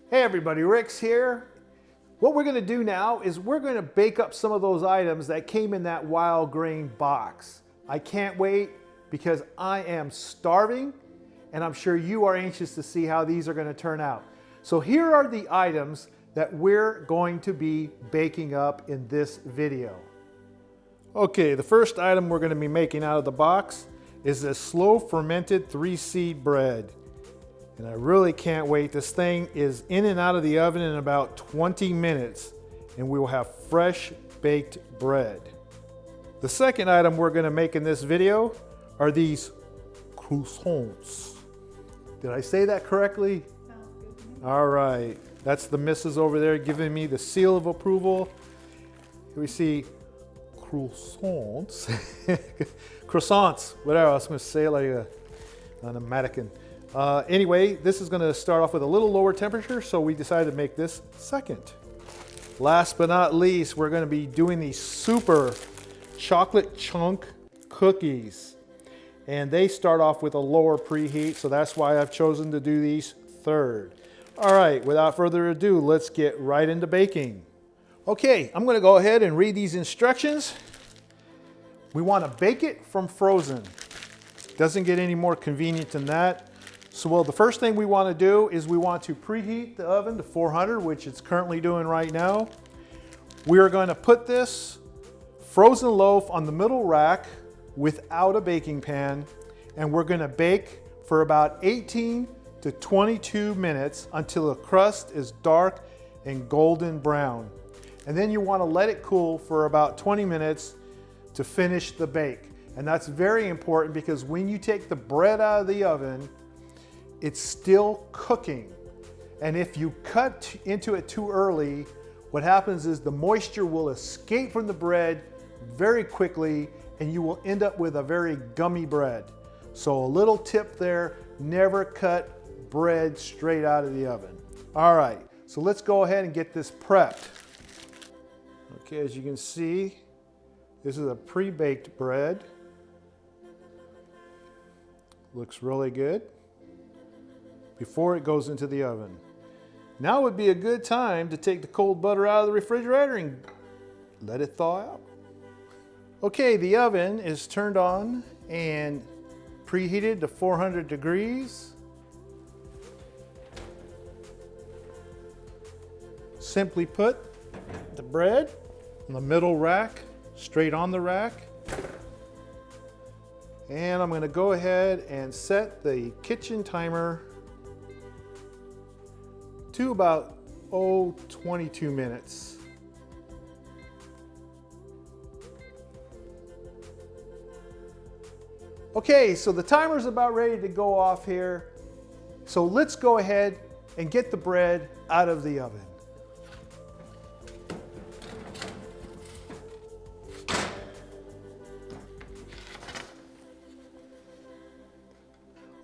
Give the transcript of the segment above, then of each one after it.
Hey everybody, Rix here. What we're going to do now is we're going to bake up some of those items that came in that Wildgrain box. I can't wait because I am starving and I'm sure you are anxious to see how these are going to turn out. So here are the items that we're going to be baking up in this video. Okay, the first item we're going to be making out of the box is this slow fermented 3-seed bread. And I really can't wait. This thing is in and out of the oven in about 20 minutes and we will have fresh baked bread. The second item we're going to make in this video are these croissants. Did I say that correctly? Sounds good to me. All right. That's the missus over there giving me the seal of approval. Here we see croissants. Croissants, whatever. I was going to say it like an American. Anyway, this is going to start off with a little lower temperature, so we decided to make this second. Last but not least, we're going to be doing these super chocolate chunk cookies. And they start off with a lower preheat, so that's why I've chosen to do these third. All right, without further ado, let's get right into baking. Okay, I'm going to go ahead and read these instructions. We want to bake it from frozen. Doesn't get any more convenient than that. So, well, the first thing we want to do is we want to preheat the oven to 400, which it's currently doing right now. We are going to put this frozen loaf on the middle rack without a baking pan, and we're going to bake for about 18 to 22 minutes until the crust is dark and golden brown. And then you want to let it cool for about 20 minutes to finish the bake. And that's very important because when you take the bread out of the oven, it's still cooking. And if you cut into it too early, what happens is the moisture will escape from the bread very quickly and you will end up with a very gummy bread. So a little tip there, never cut bread straight out of the oven. All right, so let's go ahead and get this prepped. Okay, as you can see, this is a pre-baked bread. Looks really good before it goes into the oven. Now would be a good time to take the cold butter out of the refrigerator and let it thaw out. Okay, the oven is turned on and preheated to 400 degrees. Simply put the bread in the middle rack, straight on the rack. And I'm going to go ahead and set the kitchen timer to about, 22 minutes. Okay, so the timer's about ready to go off here. So let's go ahead and get the bread out of the oven.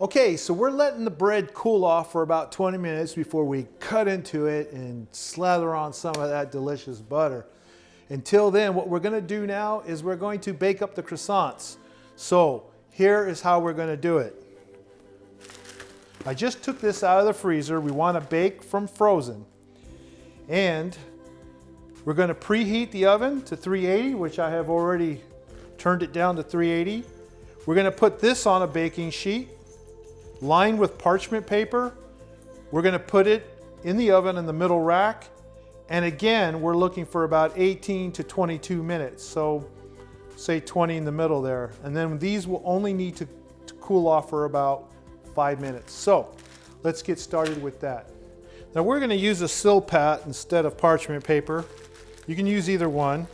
Okay, so we're letting the bread cool off for about 20 minutes before we cut into it and slather on some of that delicious butter. Until then, what we're going to do now is we're going to bake up the croissants. So here is how we're going to do it. I just took this out of the freezer. We want to bake from frozen. And we're going to preheat the oven to 380, which I have already turned it down to 380. We're going to put this on a baking sheet lined with parchment paper. We're going to put it in the oven in the middle rack. And again, we're looking for about 18 to 22 minutes. So say 20 in the middle there. And then these will only need to cool off for about 5 minutes. So let's get started with that. Now we're going to use a Silpat instead of parchment paper. You can use either one.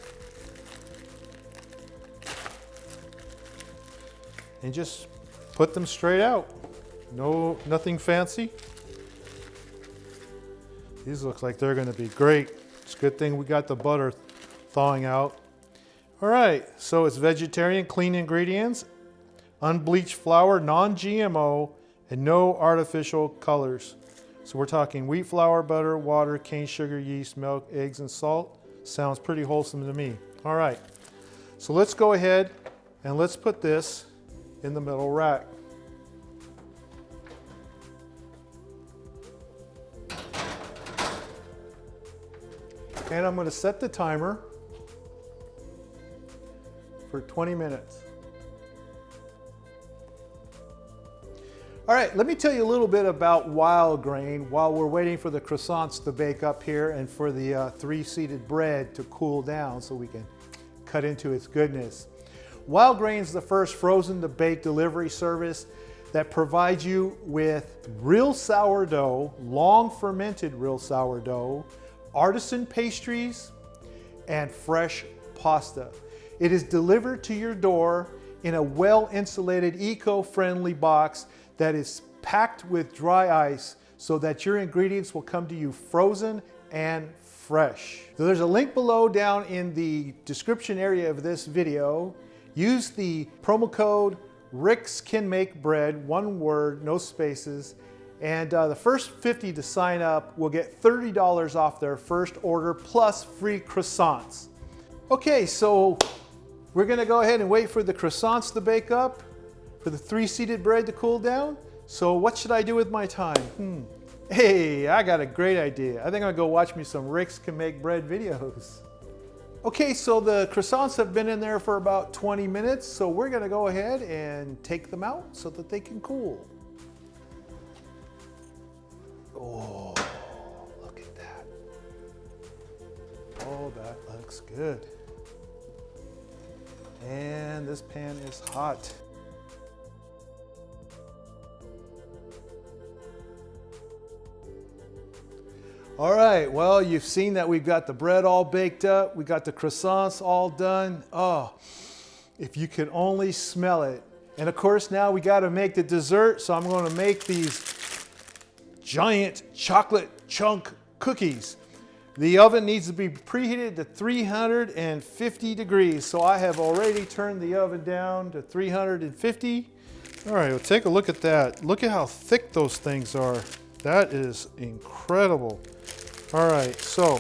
And just put them straight out. Nothing fancy. These look like they're going to be great. It's a good thing we got the butter thawing out. All right, so it's vegetarian, clean ingredients, unbleached flour, non-GMO, and no artificial colors. So we're talking wheat flour, butter, water, cane sugar, yeast, milk, eggs, and salt. Sounds pretty wholesome to me. All right, so let's go ahead and let's put this in the middle rack. And I'm going to set the timer for 20 minutes. All right, let me tell you a little bit about Wildgrain while we're waiting for the croissants to bake up here and for the three-seeded bread to cool down so we can cut into its goodness. Wildgrain is the first frozen to bake delivery service that provides you with real sourdough, long fermented real sourdough, artisan pastries, and fresh pasta. It is delivered to your door in a well-insulated, eco-friendly box that is packed with dry ice so that your ingredients will come to you frozen and fresh. So there's a link below down in the description area of this video. Use the promo code RixCanMakeBread, one word, no spaces, and the first 50 to sign up will get $30 off their first order plus free croissants. Okay, so we're gonna go ahead and wait for the croissants to bake up, for the three-seeded bread to cool down. So what should I do with my time? Hey, I got a great idea. I think I'll go watch me some RixCanMakeBread videos. Okay, so the croissants have been in there for about 20 minutes, so we're gonna go ahead and take them out so that they can cool. Oh, look at that. Oh, that looks good. And this pan is hot. All right, well, you've seen that we've got the bread all baked up. We got the croissants all done. Oh, if you could only smell it. And of course, now we got to make the dessert. So I'm going to make these giant chocolate chunk cookies. The oven needs to be preheated to 350 degrees. So I have already turned the oven down to 350. All right, well, take a look at that. Look at how thick those things are. That is incredible. All right, so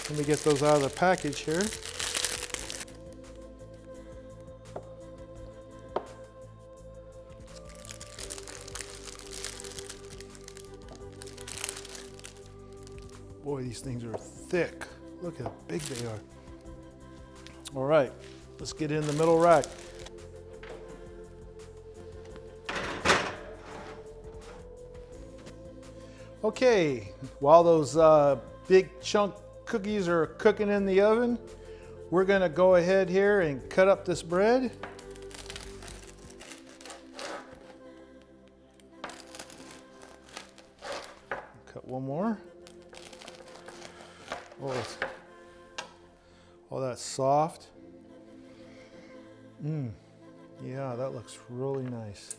let me get those out of the package here. Boy, these things are thick. Look how big they are. All right, let's get in the middle rack. Okay, while those big chunk cookies are cooking in the oven, we're gonna go ahead here and cut up this bread. Cut couple more. Oh, that's soft. Yeah, that looks really nice.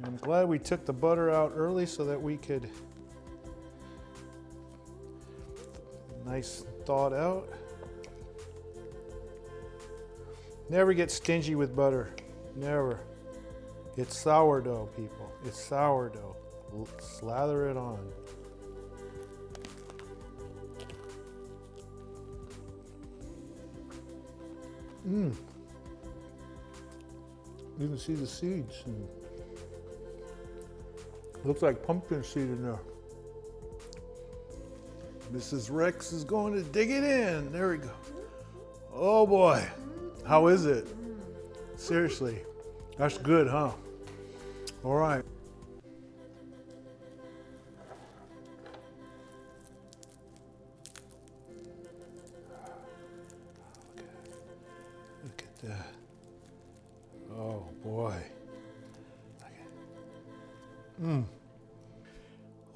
I'm glad we took the butter out early so that we could nice thawed out. Never get stingy with butter. Never. It's sourdough, people. It's sourdough. Slather it on. You can see the seeds. Looks like pumpkin seed in there. Mrs. Rex is going to dig it in. There we go. Oh boy. How is it? Seriously. That's good, huh? All right. Look at that. Oh boy.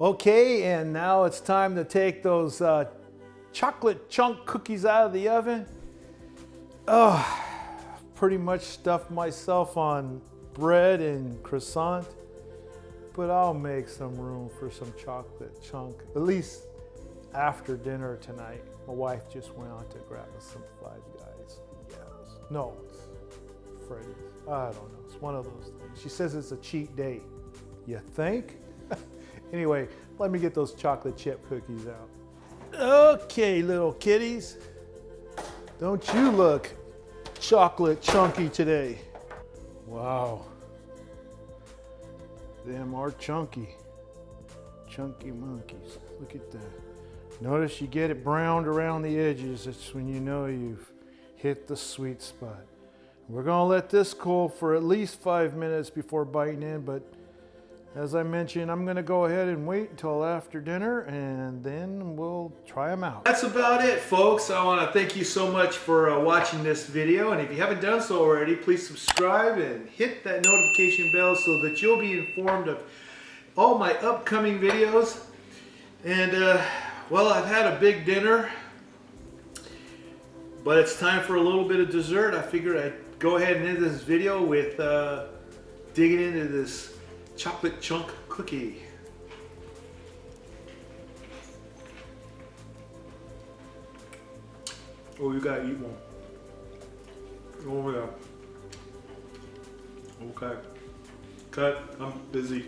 Okay, and now it's time to take those chocolate chunk cookies out of the oven. Oh, pretty much stuffed myself on bread and croissant, but I'll make some room for some chocolate chunk, at least after dinner tonight. My wife just went out to grab us some Five Guys. Yes. No, it's Freddy's. I don't know. It's one of those things. She says it's a cheat day. You think? Anyway, let me get those chocolate chip cookies out. Okay, little kitties. Don't you look chocolate chunky today? Wow. Them are chunky. Chunky monkeys. Look at that. Notice you get it browned around the edges. That's when you know you've hit the sweet spot. We're gonna let this cool for at least 5 minutes before biting in, but as I mentioned, I'm gonna go ahead and wait until after dinner and then we'll try them out. That's about it, folks. I wanna thank you so much for watching this video. And if you haven't done so already, please subscribe and hit that notification bell so that you'll be informed of all my upcoming videos. And well, I've had a big dinner, but it's time for a little bit of dessert. I figured I'd go ahead and end this video with digging into this chocolate chunk cookie. Oh, you gotta eat one. Oh yeah. Okay. Cut. I'm busy.